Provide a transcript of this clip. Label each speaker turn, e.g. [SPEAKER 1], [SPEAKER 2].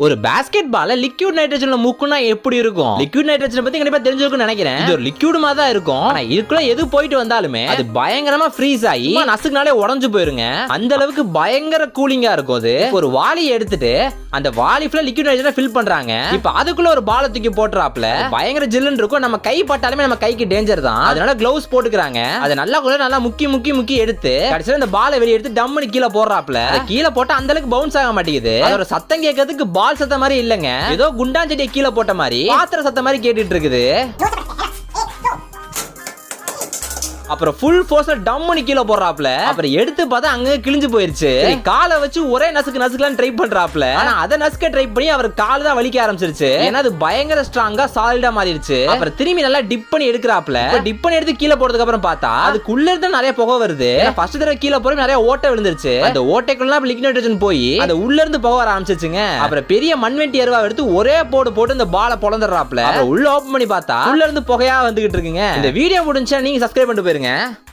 [SPEAKER 1] ஒரு பாஸ்கெட் பால லிக்விட் நைட்ரஜன்ல முக்குனா எப்படி இருக்கும்? லிக்விட் நைட்ரஜன் பத்தி கண்டிப்பா தெரிஞ்சிருக்கும்னு நினைக்கிறேன். இது ஒரு லிக்விட் மாதிரி தான் இருக்கும். ஆனா இதுக்குள்ள எது போயிட்டு வந்தாலுமே அது பயங்கரமா ஃப்ரீஸ் ஆகி நசுக்குனாலே உடைஞ்சு போயிருங்க. அந்த அளவுக்கு பயங்கர கூலிங்கா இருக்கும். அது ஒரு வாளியை எடுத்துட்டு அந்த வாளி ஃபுல்லா லிக்விட் நைட்ரஜன் ஃபில் பண்றாங்க. இப்போ அதுக்குள்ள ஒரு பால தூக்கி போட்றாப்ல பயங்கர ஜில்லுன்னு இருக்கும். நம்ம கை பட்டாலுமே நம்ம கைக்கு டேஞ்சர் தான். அதனால கிளவுஸ் போட்டுக்கறாங்க. அதை நல்லா முக்கி எடுத்து கடைசில அந்த பாலை வெளிய எடுத்து டம்முன்னு கீழே போடுறாப்ல. கீழே போட்டா அந்த அளவுக்கு பவுன்ஸ் ஆக மாட்டேங்குது. அதோட சத்தம் கேட்கறதுக்கு பால் சத்தம் மாதிரி இல்லங்க, ஏதோ குண்டாஞ்செடியை கீழே போட்ட மாதிரி பாத்திர சத்தம் மாதிரி கேட்டுட்டு இருக்குது. அப்புறம் ஃபுல் ஃபோர்ஸ்ல டம்முன்னு கீழே போடுறாப்ல. அப்புறம் எடுத்து பார்த்தா அங்க கிழிஞ்சு போயிருச்சு. காலை வச்சு ஒரே நசுக்கலாம் ட்ரை பண்றாப்ல. ஆனா அதை நசுக்க ட்ரை பண்ணி அவர் கால் தான் வலிக்க ஆரம்பிச்சிருச்சு. ஏன்னா அது பயங்கர ஸ்ட்ராங்கா சாலிடா மாறிடுச்சு. அப்புறம் திரும்பி நல்லா டிப் பண்ணி எடுக்கிறாப்ல. டிப் பண்ணி எடுத்து கீழே போறதுக்கு அப்புறம் பார்த்தா அதுக்குள்ள இருந்து நிறைய புகை வருது. ஃபர்ஸ்ட் தடவை கீழே போய் நிறைய ஓட்டை விழுந்துருச்சு. அந்த ஓட்டைக்குள்ள லிக்விட் நைட்ரஜன் போய் அந்த உள்ள இருந்து புகை வர ஆரம்பிச்சிருச்சுங்க. அப்புறம் பெரிய மண்வெட்டி அருவா எடுத்து ஒரே போட்டு இந்த பாலை பொளந்துறாப்ல. உள்ள ஓபன் பண்ணி பார்த்தா உள்ள இருந்து புகையா வந்துகிட்டு இருக்குங்க. இந்த வீடியோ முடிஞ்சா நீங்க சப்ஸ்கிரைப் பண்ணிட்டு போயிருங்க.